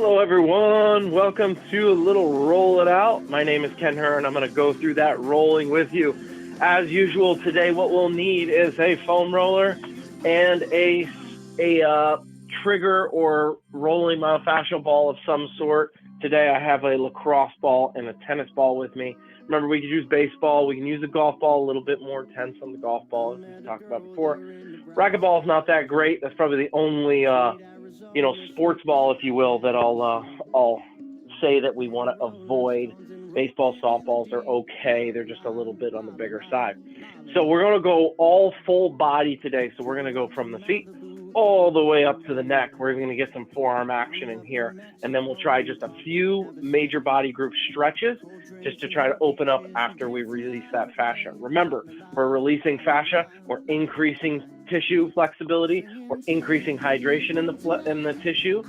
Hello everyone, welcome to a little Roll It Out. My name is Ken Herr and I'm going to go through that rolling with you. As usual today, what we'll need is a foam roller and a trigger or rolling myofascial ball of some sort. Today I have a lacrosse ball and a tennis ball with me. Remember, we can use baseball, we can use a golf ball, a little bit more intense on the golf ball, as we talked about before. Racquetball is not that great. That's probably the only sports ball, if you will, that I'll say that we want to avoid. Baseball, softballs are okay. They're just a little bit on the bigger side. So we're going to go all full body today. So we're going to go from the feet all the way up to the neck. We're going to get some forearm action in here. And then we'll try just a few major body group stretches just to try to open up after we release that fascia. Remember, we're releasing fascia, we're increasing tissue flexibility, we're increasing hydration in the tissue,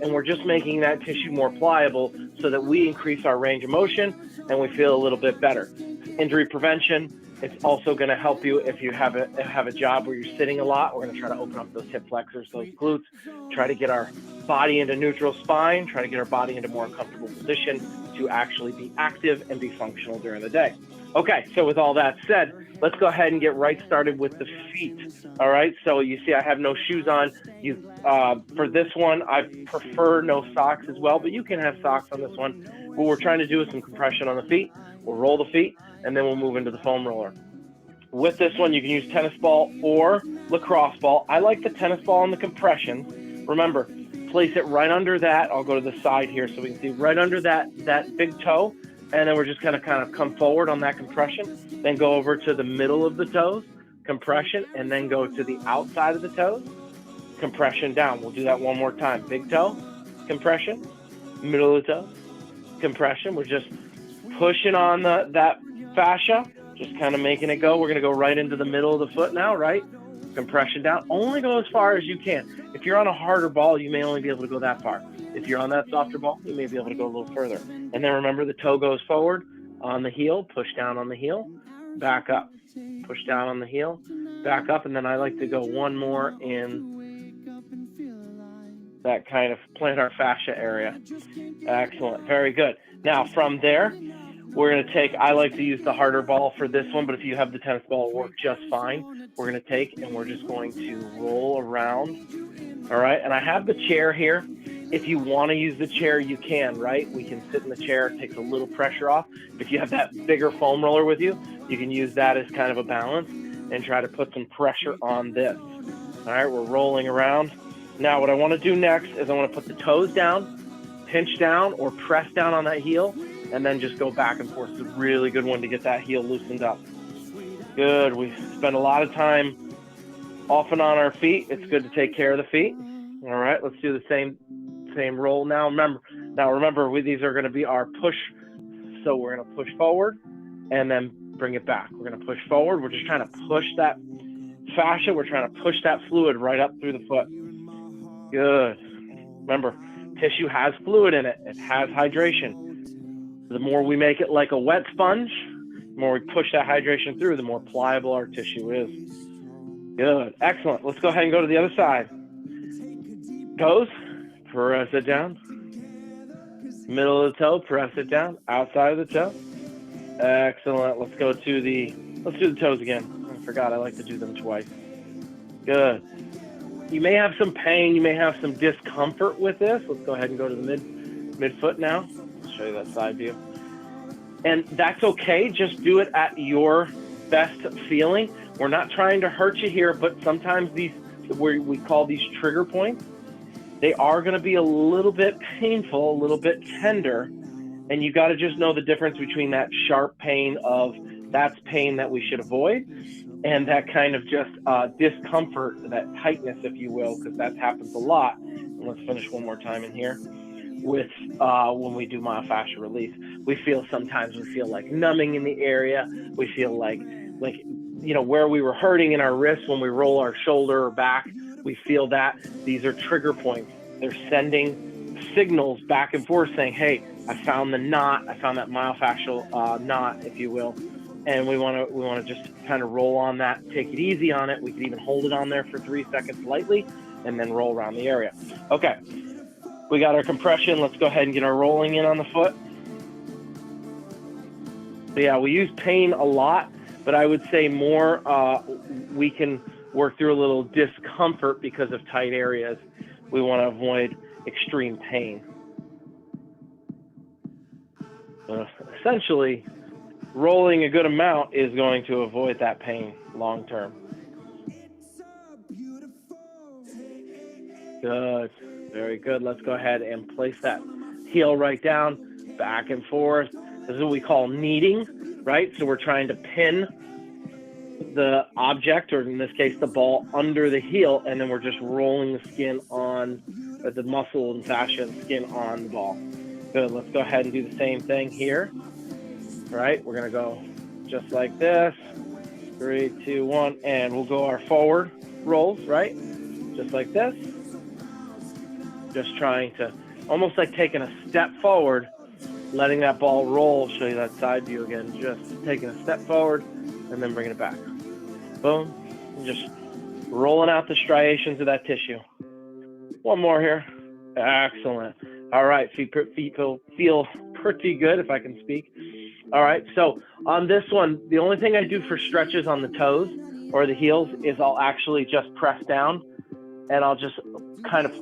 and we're just making that tissue more pliable so that we increase our range of motion and we feel a little bit better. Injury prevention. It's also going to help you if you have a job where you're sitting a lot. We're going to try to open up those hip flexors, those glutes, try to get our body into neutral spine, try to get our body into a more comfortable position to actually be active and be functional during the day. Okay, so with all that said, let's go ahead and get right started with the feet. All right, so you see I have no shoes on. For this one, I prefer no socks as well, but you can have socks on this one. What we're trying to do is some compression on the feet. We'll roll the feet, and then we'll move into the foam roller. With this one, you can use tennis ball or lacrosse ball. I like the tennis ball and the compression. Remember, place it right under that. I'll go to the side here so we can see right under that big toe, and then we're just going to kind of come forward on that compression, then go over to the middle of the toes, compression, and then go to the outside of the toes, compression down. We'll do that one more time. Big toe, compression, middle of the toe, compression. We're just pushing on that fascia, just kind of making it go. We're going to go right into the middle of the foot now, right? Compression down. Only go as far as you can. If you're on a harder ball, you may only be able to go that far. If you're on that softer ball, you may be able to go a little further. And then remember, the toe goes forward on the heel, push down on the heel, back up, push down on the heel, back up. And then I like to go one more in that kind of plantar fascia area. Excellent. Very good. Now from there, we're going to take, I like to use the harder ball for this one, but if you have the tennis ball, it'll work just fine. We're going to take and we're just going to roll around. All right. And I have the chair here. If you want to use the chair, you can, right? We can sit in the chair. It takes a little pressure off. If you have that bigger foam roller with you, you can use that as kind of a balance and try to put some pressure on this. All right. We're rolling around. Now, what I want to do next is I want to put the toes down, pinch down or press down on that heel, and then just go back and forth. It's a really good one to get that heel loosened up. Good. We spend a lot of time off and on our feet. It's good to take care of the feet. All right, let's do the same roll now. Remember, these are going to be our push. So we're going to push forward and then bring it back. We're going to push forward. We're just trying to push that fascia. We're trying to push that fluid right up through the foot. Good. Remember, tissue has fluid in it. It has hydration. The more we make it like a wet sponge, the more we push that hydration through, the more pliable our tissue is. Good. Excellent. Let's go ahead and go to the other side. Toes, press it down. Middle of the toe, press it down. Outside of the toe. Excellent. Let's do the toes again. I forgot I like to do them twice. Good. You may have some pain. You may have some discomfort with this. Let's go ahead and go to the midfoot now. I'll show you that side view. And that's okay. Just do it at your best feeling. We're not trying to hurt you here, but sometimes these, we call these trigger points, they are going to be a little bit painful, a little bit tender. And you got to just know the difference between that sharp pain of that's pain that we should avoid and that kind of just discomfort, that tightness, if you will, because that happens a lot. And let's finish one more time in here with when we do myofascial release. We feel like numbing in the area. We feel like where we were hurting in our wrist when we roll our shoulder or back, we feel that these are trigger points. They're sending signals back and forth saying, hey, I found the knot. I found that myofascial knot, if you will. And we want to just kind of roll on that, take it easy on it. We can even hold it on there for 3 seconds lightly and then roll around the area. Okay. We got our compression. Let's go ahead and get our rolling in on the foot. So yeah, we use pain a lot, but I would say more we can work through a little discomfort because of tight areas. We want to avoid extreme pain. Essentially, rolling a good amount is going to avoid that pain long term. Good. Very good. Let's go ahead and place that heel right down, back and forth. This is what we call kneading, right? So we're trying to pin the object, or in this case, the ball, under the heel, and then we're just rolling the skin on, or the muscle and fascia and skin on the ball. Good. Let's go ahead and do the same thing here. All right. We're going to go just like this. 3, 2, 1, and we'll go our forward rolls, right? Just like this. Just trying to, almost like taking a step forward, letting that ball roll. Show you that side view again. Just taking a step forward and then bringing it back. Boom. And just rolling out the striations of that tissue. One more here. Excellent. All right. Feet feel pretty good, if I can speak. All right. So on this one, the only thing I do for stretches on the toes or the heels is I'll actually just press down, and I'll just kind of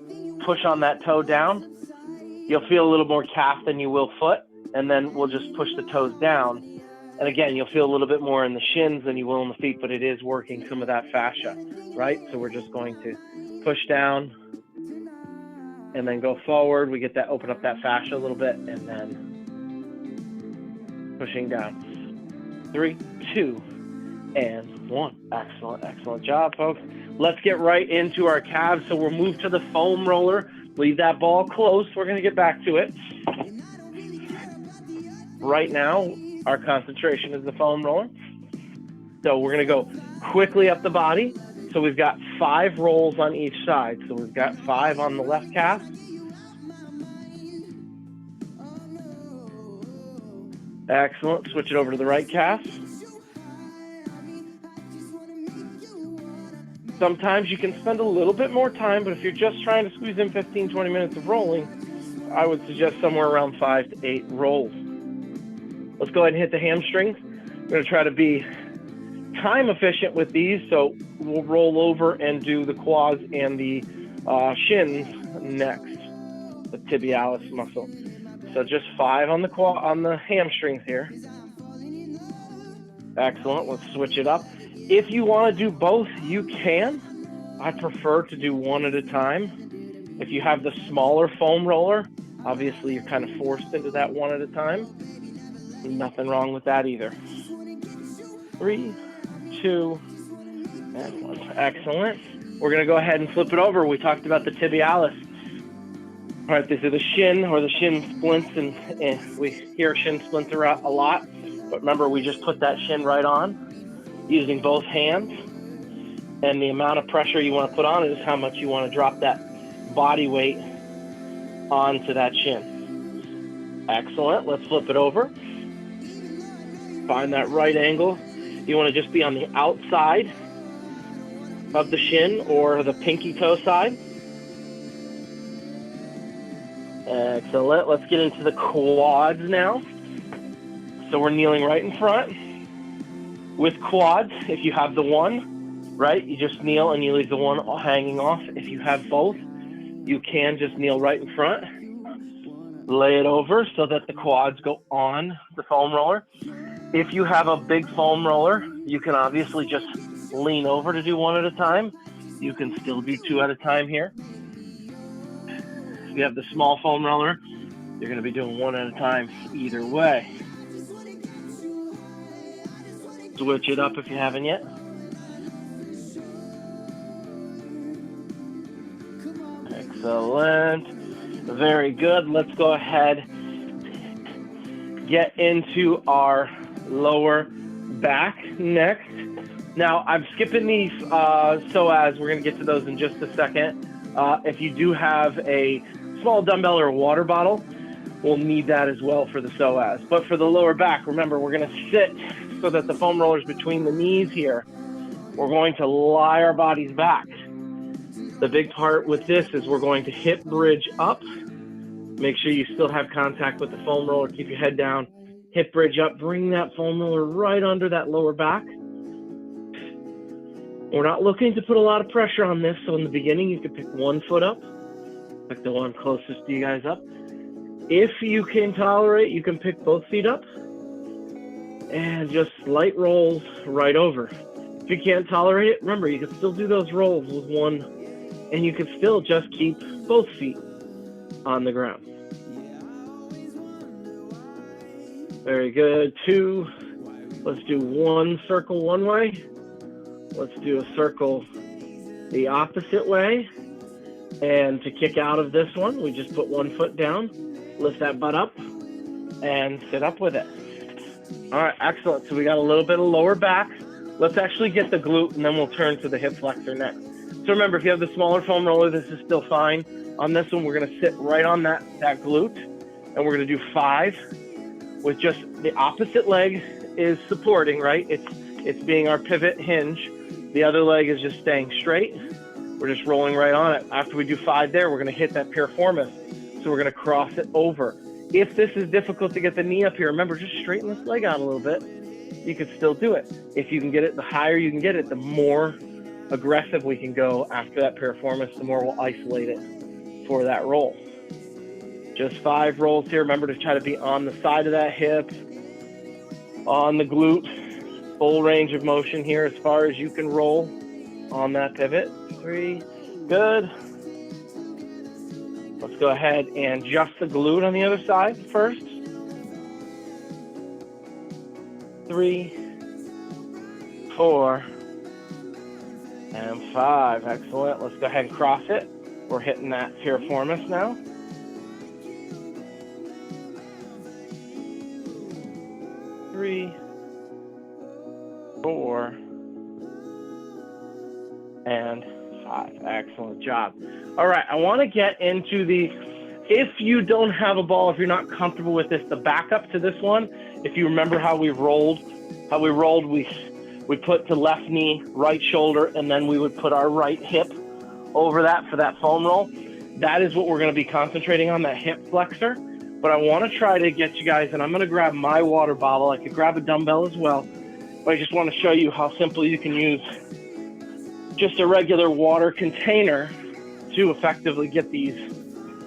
push on that toe down. You'll feel a little more calf than you will foot, and then we'll just push the toes down. And again, you'll feel a little bit more in the shins than you will in the feet, but it is working some of that fascia, right? So we're just going to push down and then go forward. We get that, open up that fascia a little bit, and then pushing down. 3, 2, and 1. Excellent, excellent job, folks. Let's get right into our calves. So we'll move to the foam roller. Leave that ball close. We're going to get back to it. Right now, our concentration is the foam roller. So we're going to go quickly up the body. So we've got 5 rolls on each side. So we've got 5 on the left calf. Excellent. Switch it over to the right calf. Sometimes you can spend a little bit more time, but if you're just trying to squeeze in 15, 20 minutes of rolling, I would suggest somewhere around 5 to 8 rolls. Let's go ahead and hit the hamstrings. We're going to try to be time efficient with these, so we'll roll over and do the quads and the shins next, the tibialis muscle. So just 5 on the hamstrings here. Excellent. Let's switch it up. If you want to do both, you can. I prefer to do one at a time. If you have the smaller foam roller, obviously you're kind of forced into that one at a time. Nothing wrong with that either. 3, 2, and 1. Excellent. We're going to go ahead and flip it over. We talked about the tibialis. All right, these are the shin or the shin splints, and we hear shin splints a lot. But remember, we just put that shin right on using both hands. And the amount of pressure you want to put on it is how much you want to drop that body weight onto that shin. Excellent. Let's flip it over. Find that right angle. You want to just be on the outside of the shin or the pinky toe side. Excellent. Let's get into the quads now. So we're kneeling right in front. With quads, if you have the one, right, you just kneel and you leave the one hanging off. If you have both, you can just kneel right in front. Lay it over so that the quads go on the foam roller. If you have a big foam roller, you can obviously just lean over to do one at a time. You can still do 2 at a time here. If you have the small foam roller, you're going to be doing 1 at a time either way. Switch it up if you haven't yet. Excellent. Very good. Let's go ahead, get into our lower back next. Now, I'm skipping these Psoas. We're going to get to those in just a second. If you do have a small dumbbell or a water bottle, we'll need that as well for the Psoas. But for the lower back, remember, we're going to sit so that the foam roller's between the knees here. We're going to lie our bodies back. The big part with this is we're going to hip bridge up Make sure you still have contact with the foam roller. Keep your head down, hip bridge up, bring that foam roller right under that lower back. We're not looking to put a lot of pressure on this, so in the beginning you can pick one foot up, pick the one closest to you guys up. If you can tolerate, you can pick both feet up and just light rolls right over. If you can't tolerate it, remember, you can still do those rolls with one, and you can still just keep both feet on the ground. Very good. 2. Let's do one circle one way. Let's do a circle the opposite way. And to kick out of this one, we just put one foot down, lift that butt up, and sit up with it. All right, excellent. So we got a little bit of lower back. Let's actually get the glute, and then we'll turn to the hip flexor next. So remember, if you have the smaller foam roller, this is still fine. On this one, we're going to sit right on that glute, and we're going to do 5 with just the opposite leg is supporting, right? It's being our pivot hinge. The other leg is just staying straight. We're just rolling right on it. After we do 5 there, we're going to hit that piriformis. So we're going to cross it over. If this is difficult to get the knee up here, remember, just straighten this leg out a little bit. You can still do it. If you can get it, the higher you can get it, the more aggressive we can go after that piriformis, the more we'll isolate it for that roll. Just 5 rolls here. Remember to try to be on the side of that hip, on the glute, full range of motion here as far as you can roll on that pivot. 3, good. Let's go ahead and adjust the glute on the other side first. 3, 4, and 5. Excellent. Let's go ahead and cross it. We're hitting that piriformis now. 3, 4, and 5. Excellent job. All right, I want to get into the, if you don't have a ball, if you're not comfortable with this, the backup to this one, if you remember how we rolled, we put to left knee, right shoulder, and then we would put our right hip over that for that foam roll. That is what we're going to be concentrating on, that hip flexor. But I want to try to get you guys, and I'm going to grab my water bottle. I could grab a dumbbell as well, but I just want to show you how simple you can use just a regular water container to effectively get these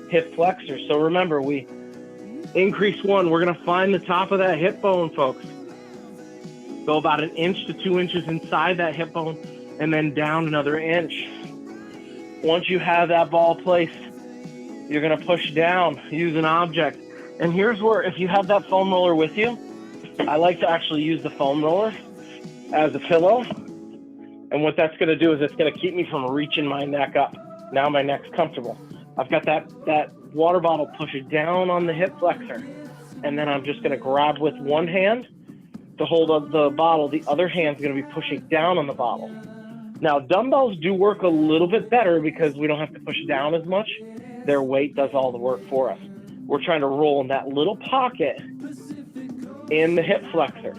hip flexors. So remember, we increase 1. We're going to find the top of that hip bone, folks. Go about 1 inch to 2 inches inside that hip bone, and then down another inch. Once you have that ball placed, you're going to push down, use an object. And here's where, if you have that foam roller with you, I like to actually use the foam roller as a pillow. And what that's going to do is it's going to keep me from reaching my neck up. Now my neck's comfortable. I've got that water bottle pushed down on the hip flexor. And then I'm just going to grab with one hand to hold up the bottle. The other hand's going to be pushing down on the bottle. Now, dumbbells do work a little bit better because we don't have to push down as much. Their weight does all the work for us. We're trying to roll in that little pocket in the hip flexor.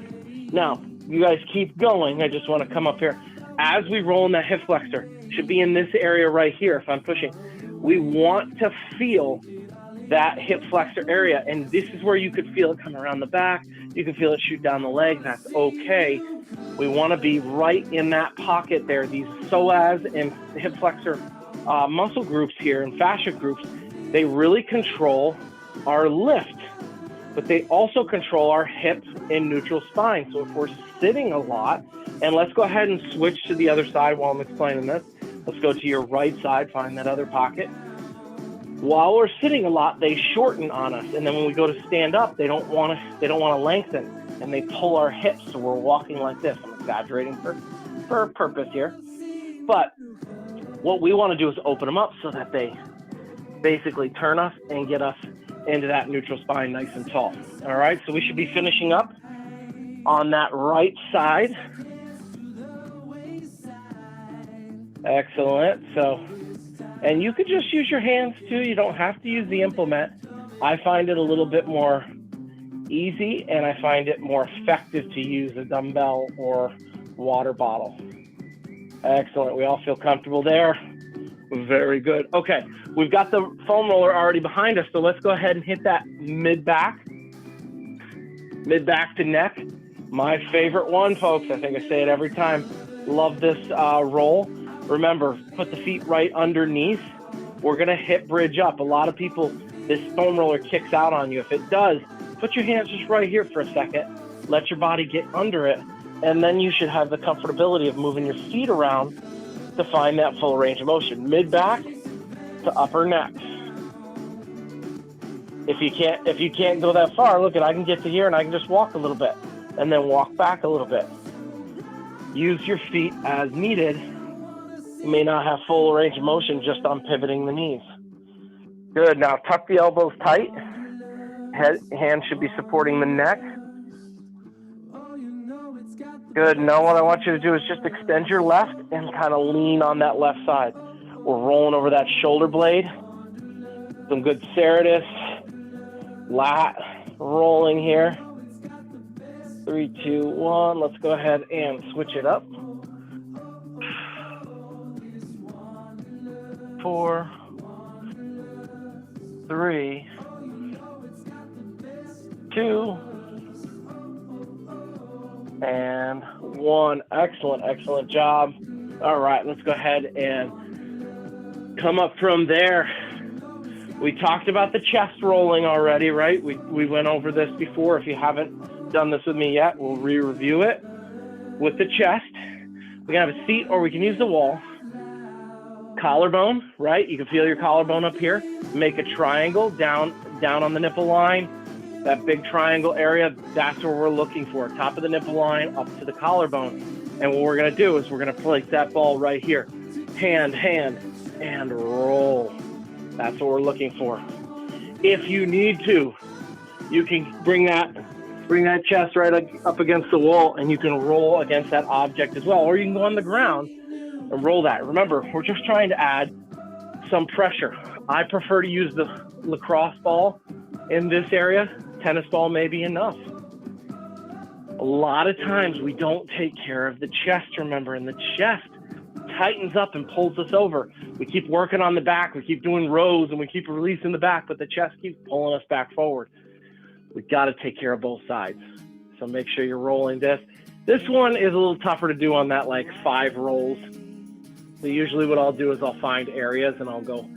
Now, you guys keep going. I just want to come up here. As we roll in that hip flexor, should be in this area right here if I'm pushing. We want to feel that hip flexor area, and this is where you could feel it come around the back. You can feel it shoot down the leg. That's okay. We want to be right in that pocket there. These psoas and hip flexor muscle groups here and fascia groups, they really control our lift, but they also control our hip and neutral spine. So if we're sitting a lot, and let's go ahead and switch to the other side while I'm explaining this. Let's go to your right side, find that other pocket. While we're sitting a lot, they shorten on us, and then when we go to stand up, they don't want to lengthen, and they pull our hips, so we're walking like this. I'm exaggerating for purpose here, but what we want to do is open them up so that they basically turn us and get us into that neutral spine nice and tall. All right, so we should be finishing up on that right side. Excellent. So, and you could just use your hands too. You don't have to use the implement. I find it a little bit more easy, and I find it more effective to use a dumbbell or water bottle. Excellent. We all feel comfortable there. Very good. Okay, we've got the foam roller already behind us, so let's go ahead and hit that mid-back to neck. My favorite one, folks. I think I say it every time. Love this roll. Remember, put the feet right underneath. We're going to hip bridge up. A lot of people, this foam roller kicks out on you. If it does, put your hands just right here for a second. Let your body get under it, and then you should have the comfortability of moving your feet around to find that full range of motion. Mid-back to upper neck. If you can't go that far, look, I can get to here and I can just walk a little bit and then walk back a little bit. Use your feet as needed. You may not have full range of motion just on pivoting the knees. Good. Now tuck the elbows tight. Hands should be supporting the neck. Good. Now what I want you to do is just extend your left and kind of lean on that left side. We're rolling over that shoulder blade. Some good serratus, lat rolling here. 3, 2, 1. Let's go ahead and switch it up. 4, 3, 2, and 1. Excellent, excellent job. All right, let's go ahead and come up from there. We talked about the chest rolling already, right? We went over this before. If you haven't done this with me yet, we'll re-review it. With the chest, we can have a seat or we can use the wall. Collarbone, right? You can feel your collarbone up here. Make a triangle down on the nipple line. That big triangle area, that's what we're looking for. Top of the nipple line up to the collarbone. And what we're going to do is we're going to place that ball right here. Hand, and roll. That's what we're looking for. If you need to, you can bring that chest right up against the wall and you can roll against that object as well. Or you can go on the ground and roll that. Remember, we're just trying to add some pressure. I prefer to use the lacrosse ball in this area. Tennis ball may be enough. A lot of times we don't take care of the chest, remember, and the chest tightens up and pulls us over. We keep working on the back, we keep doing rows, and we keep releasing the back, but the chest keeps pulling us back forward. We've got to take care of both sides. So make sure you're rolling this. This one is a little tougher to do on that, like 5 rolls. So usually what I'll do is I'll find areas and I'll go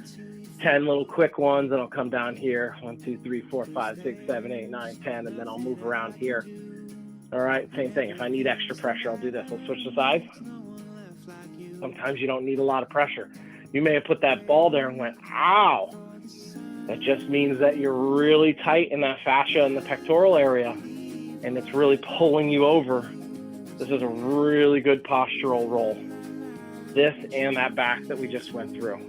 10 little quick ones, and I'll come down here. 1, 2, 3, 4, 5, 6, 7, 8, 9, 10, and then I'll move around here. All right, same thing. If I need extra pressure, I'll do this. I'll switch the sides. Sometimes you don't need a lot of pressure. You may have put that ball there and went, ow. That just means that you're really tight in that fascia in the pectoral area, and it's really pulling you over. This is a really good postural roll. This and that back that we just went through.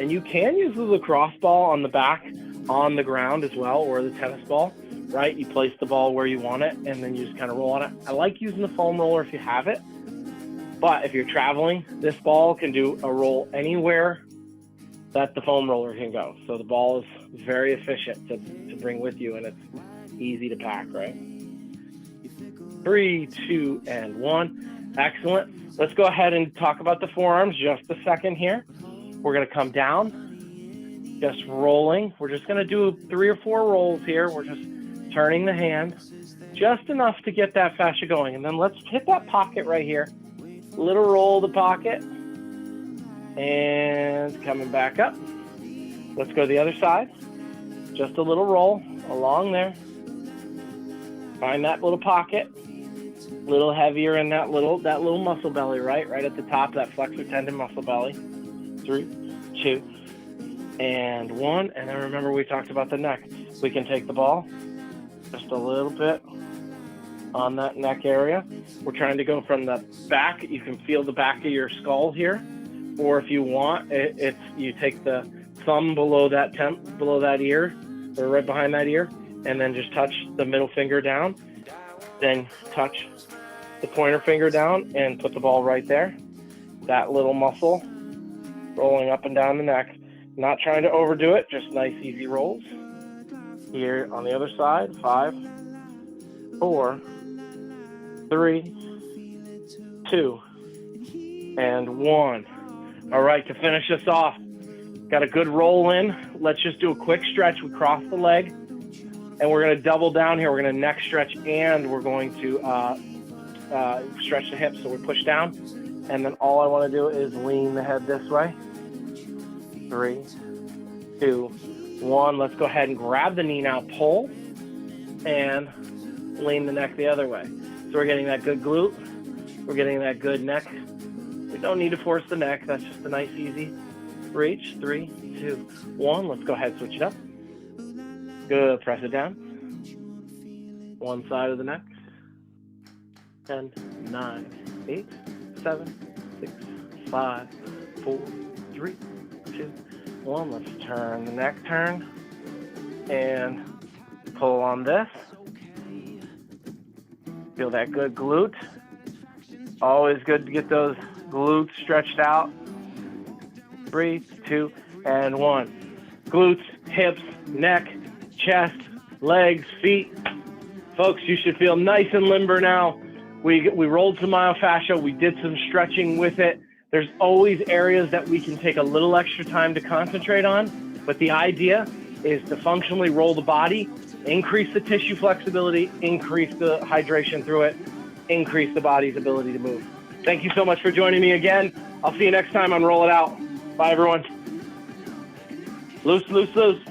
And you can use the lacrosse ball on the back on the ground as well, or the tennis ball, right? You place the ball where you want it, and then you just kind of roll on it. I like using the foam roller if you have it, but if you're traveling, this ball can do a roll anywhere that the foam roller can go. So the ball is very efficient to bring with you, and it's easy to pack, right? 3, 2, and 1. Excellent. Let's go ahead and talk about the forearms just a second here. We're going to come down, just rolling. We're just going to do 3 or 4 rolls here. We're just turning the hand just enough to get that fascia going. And then let's hit that pocket right here. Little roll the pocket. And coming back up. Let's go to the other side. Just a little roll along there. Find that little pocket. A little heavier in that little muscle belly, right? Right at the top, that flexor tendon muscle belly. 3, 2, and 1. And then remember, we talked about the neck. We can take the ball just a little bit on that neck area. We're trying to go from the back. You can feel the back of your skull here. Or if you want, you take the thumb below that ear, or right behind that ear, and then just touch the middle finger down. Then touch the pointer finger down and put the ball right there. That little muscle rolling up and down the neck. Not trying to overdo it, just nice, easy rolls. Here on the other side, 5, 4, 3, 2, and 1. All right, to finish this off, got a good roll in. Let's just do a quick stretch. We cross the leg, and we're going to double down here. We're going to neck stretch, and we're going to stretch the hips. So we push down, and then all I want to do is lean the head this way. 3, 2, 1. Let's go ahead and grab the knee now, pull, and lean the neck the other way. So we're getting that good glute. We're getting that good neck. We don't need to force the neck. That's just a nice, easy reach. 3, 2, 1. Let's go ahead and switch it up. Good. Press it down. One side of the neck. 10, 9, 8, 7, 6, 5, 4, 3, 2, 1. Let's turn the neck turn and pull on this. Feel that good glute. Always good to get those glutes stretched out. 3, 2, and 1. Glutes, hips, neck, chest, legs, feet. Folks, you should feel nice and limber now. We rolled some myofascia. We did some stretching with it. There's always areas that we can take a little extra time to concentrate on, but the idea is to functionally roll the body, increase the tissue flexibility, increase the hydration through it, increase the body's ability to move. Thank you so much for joining me again. I'll see you next time on Roll It Out. Bye, everyone. Loose, loose, loose.